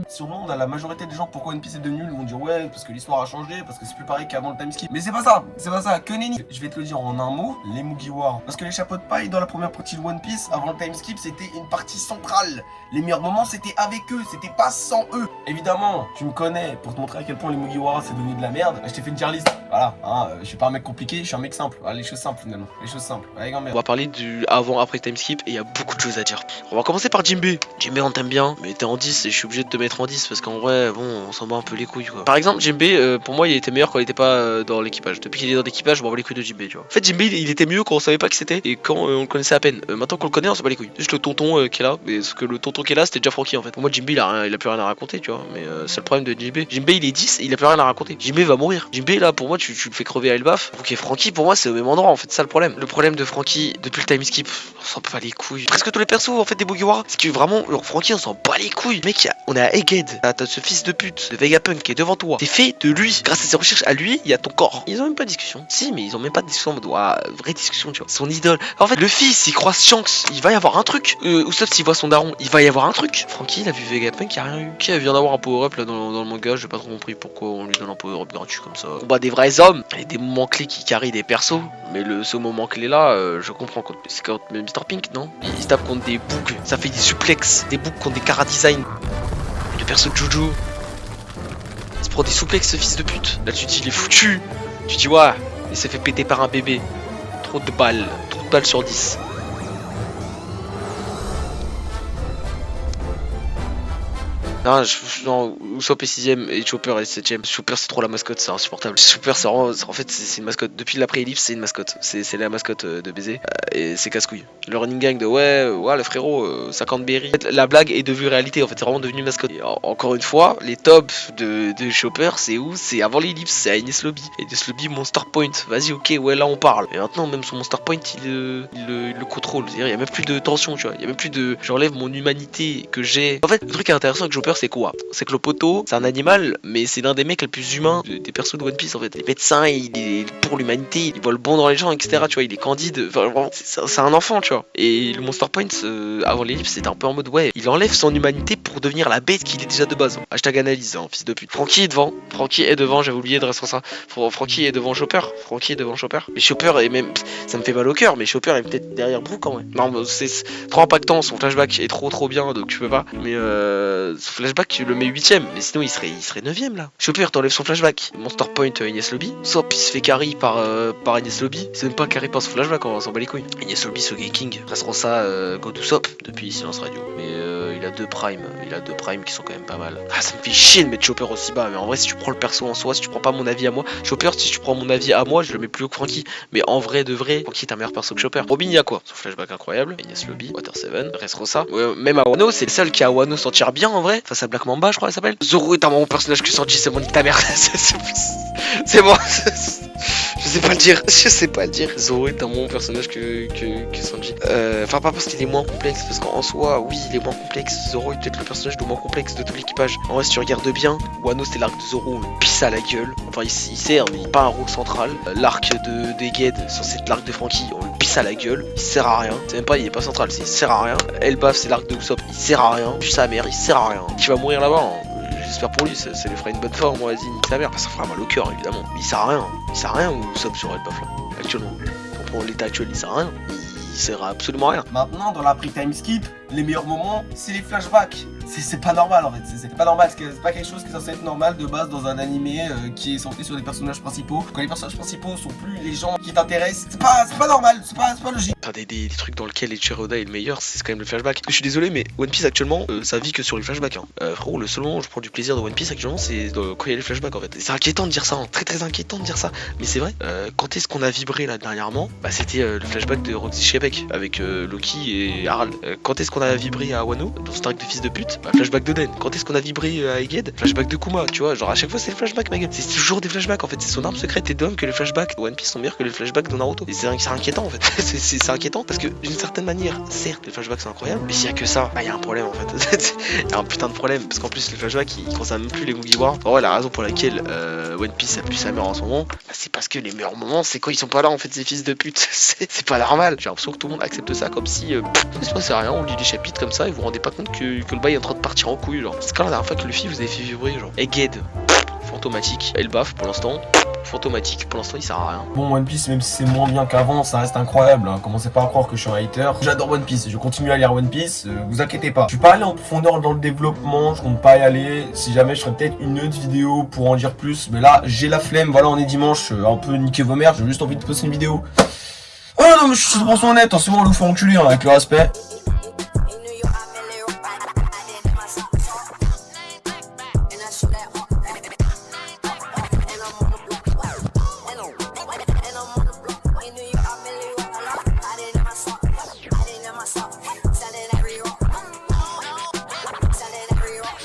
Sûrement, on a la majorité des gens, pourquoi One Piece est devenu nul, vont dire ouais, parce que l'histoire a changé, parce que c'est plus pareil qu'avant le time skip. Mais c'est pas ça, que nenni. Je vais te le dire en un mot, les Mugiwara. Parce que les chapeaux de paille dans la première partie de One Piece, avant le time skip, c'était une partie centrale. Les meilleurs moments, c'était avec eux, c'était pas sans eux. Évidemment, tu me connais, pour te montrer à quel point les Mugiwara c'est devenu de la merde, je t'ai fait une tier list. Voilà, hein, je suis pas un mec compliqué, je suis un mec simple. Voilà, les choses simples finalement, les choses simples. Allez, on va parler du avant-après time skip et il y a beaucoup de choses à dire. On va commencer par Jinbei. Jinbei, on t'aime bien, mais t'es en 10 et je suis obligé de te mettre en 10 parce qu'en vrai, bon, on s'en bat un peu les couilles quoi. Par exemple, Jinbei, pour moi, il était meilleur quand il était pas dans l'équipage. Depuis qu'il est dans l'équipage, je m'en bats les couilles de Jinbei, tu vois. En fait, Jinbei, il était mieux quand on savait pas qui c'était et quand on le connaissait à peine. Maintenant qu'on le connaît, on s'en bat les couilles. Juste le tonton qui est là, mais ce que le tonton qui est là, c'était déjà Franky en fait. Pour moi, Jinbei, il a plus rien à raconter, tu vois. Mais c'est le problème de Jinbei. Jinbei, il est 10 et il a plus rien à raconter. Jinbei va mourir. Jinbei, là, pour moi, tu le fais crever à Elbaf. Ok, Franky, pour moi, c'est au même endroit en fait. Ça le problème. Le problème de Franky depuis le time skip, on s'en bat les couilles. Presque tous les persos en fait des Mugiwara. C'est que vraiment, genre, Franky, on s'en bat les couilles. Mec, on est à Egghead. T'as ce fils de pute de Vegapunk qui est devant toi. T'es fait de lui. Grâce à ses recherches à lui, il y a ton corps. Ils ont même pas de discussion. Si, mais ils ont même pas de discussion en mode vraie discussion, tu vois. Son idole. En fait, le fils, il croise Shanks. Il va y avoir un truc. Ou sauf s'il voit son daron, il va y avoir un truc. Franky, il a vu Vegapunk, il a rien eu. Qui vient d'avoir un power-up là dans le manga. J'ai pas trop compris pourquoi on lui donne un power-up gratuit comme ça. On bat des vrais hommes. Il y a des moments clés qui carrient des persos. Mais ce moment clé là, je comprends. C'est quand Mr. Pink, non? Il se tape contre des bougs. Ça fait des suplexes. Des bougs contre des cara design. Le perso de Jojo. Il se prend des souplexes ce fils de pute. Là tu te dis il est foutu. Tu te dis ouais, il s'est fait péter par un bébé. Trop de balles sur 10. Non, Usopp est 6ème et Chopper est 7ème. Chopper c'est trop la mascotte, c'est insupportable. Chopper c'est vraiment, en fait c'est une mascotte. Depuis l'après-ellipse c'est une mascotte. C'est la mascotte de baiser. Et c'est casse-couille. Le running gang de ouais le frérot, 50 berry. En fait, la blague est devenue réalité, en fait c'est vraiment devenu une mascotte. Et encore une fois, les tops de Chopper c'est où? C'est avant l'ellipse, c'est à Ines Lobby. Et Ines Lobby Monster Point. Vas-y ok, ouais là on parle. Et maintenant même son Monster Point il le contrôle. C'est-à-dire il y a même plus de tension, tu vois. Il y a même plus de j'enlève mon humanité que j'ai. En fait le truc qui est intéressant avec Chopper c'est quoi? C'est que le poteau, c'est un animal, mais c'est l'un des mecs les plus humains des persos de One Piece en fait. Il est médecin, il est pour l'humanité, il voit le bon dans les gens, etc. Tu vois, il est candide, enfin, c'est un enfant, tu vois. Et le Monster Point, avant l'ellipse, c'était un peu en mode ouais, il enlève son humanité pour devenir la bête qu'il est déjà de base. Hashtag analyse, hein, fils de pute. Franky est devant, j'avais oublié de rester ça. Franky est devant Chopper, Mais Chopper est même, ça me fait mal au cœur, mais Chopper est peut-être derrière Brook quand même. Non, c'est trop impactant, son flashback est trop bien, donc tu peux pas. Mais son flashback tu le mets 8ème, mais sinon il serait 9ème là. Chopper t'enlève son flashback. Monster Point Ines Lobby. Sop il se fait carry par Ines Lobby. C'est même pas carry par son flashback, on s'en bat les couilles. Ines Lobby Sogeking King. Resteront ça go to Sop depuis Silence Radio. Mais il a deux primes qui sont quand même pas mal. Ah ça me fait chier de mettre Chopper aussi bas. Mais en vrai si tu prends le perso en soi, si tu prends pas mon avis à moi, Chopper si tu prends mon avis à moi, je le mets plus haut que Franky. Mais en vrai de vrai, Franky est un meilleur perso que Chopper. Robin il y a quoi? Son flashback incroyable. Ines Lobby, Water 7, Dressrosa. Ouais, même à Wano, c'est le seul qui a Wano s'en tire bien en vrai. Face à Black Mamba je crois elle s'appelle. Zoro est un bon personnage que Sanji, c'est bon, nique ta mère. C'est bon. Je sais pas le dire. Zoro est un bon personnage que Sanji. Enfin pas parce qu'il est moins complexe, parce qu'en soi, oui, il est moins complexe. Zoro est peut-être le personnage le moins complexe de tout l'équipage. En vrai, si tu regardes bien, Wano c'est l'arc de Zoro, on le pisse à la gueule. Enfin, il sert, mais il n'est pas un rôle central. L'arc d'Egghead, censé être l'arc de Franky, on le pisse à la gueule. Il sert à rien. C'est même pas, il est pas central, il sert à rien. Elbaf, c'est l'arc de Usopp, il sert à rien. Puis sa mère, il sert à rien. Qui va mourir là-bas, hein. J'espère pour lui, ça lui fera une bonne forme, vas-y, nique sa mère. Ça fera mal au cœur, évidemment. Mais il sert à rien ou Usopp sur Elbaf là, actuellement. Pour l'état actuel, il sert à rien. Il sert à absolument rien. Maintenant, dans l'après-time skip, les meilleurs moments, c'est les flashbacks. C'est pas normal en fait, c'est pas normal, c'est pas quelque chose qui est censé être normal de base dans un animé qui est centré sur les personnages principaux. Quand les personnages principaux sont plus les gens qui t'intéressent, c'est pas normal, c'est pas logique. Enfin, des trucs dans lesquels Ichiroda est le meilleur, c'est quand même le flashback. Je suis désolé, mais One Piece actuellement, ça vit que sur les flashbacks. Hein. Frérot, le seul moment où je prends du plaisir de One Piece actuellement, c'est quand il y a les flashbacks en fait. C'est inquiétant de dire ça, hein. Très inquiétant de dire ça. Mais c'est vrai, quand est-ce qu'on a vibré là dernièrement? Bah, c'était le flashback de Roxy Shebeck avec Loki et Harald. Quand est-ce qu'on a vibré à Wano, dans ce arc de fils de pute? Bah, flashback de Den. Quand est-ce qu'on a vibré à Egghead? Flashback de Kuma, tu vois, genre à chaque fois c'est le flashback, ma gueule. C'est toujours des flashbacks en fait, c'est son arme secrète et d'homme que les flashbacks de One Piece sont meilleurs que les flashbacks de Naruto. Et c'est inquiétant en fait. c'est inquiétant parce que d'une certaine manière, certes, les flashbacks c'est incroyable, mais s'il y a que ça, bah y a un problème en fait. Y a un putain de problème parce qu'en plus les flashbacks ils concernent même plus les Mugiwara. En vrai, la raison pour laquelle One Piece a plus sa mère en ce moment, bah, c'est parce que les meilleurs moments c'est quand ils sont pas là en fait, ces fils de pute. C'est pas normal. J'ai l'impression que tout le monde accepte ça comme si c'est rien, on lit les chapitres comme ça et vous vous rendez pas compte que le bail est en train de partir en couille, genre. C'est quand la dernière fois que Luffy vous avez fait vibrer, genre. Egghead, fantomatique. Et le baf pour l'instant, fantomatique. Pour l'instant, il sert à rien. Bon, One Piece, même si c'est moins bien qu'avant, ça reste incroyable. Hein. Commencez pas à croire que je suis un hater. J'adore One Piece, je continue à lire One Piece, vous inquiétez pas. Je suis pas allé en profondeur dans le développement, je compte pas y aller. Si jamais, je ferai peut-être une autre vidéo pour en dire plus. Mais là, j'ai la flemme, voilà, on est dimanche, un peu niquer vos mères, j'ai juste envie de poster une vidéo. Oh non, mais je suis 100% honnête, hein, c'est bon, on nous fait enculer hein, avec le respect.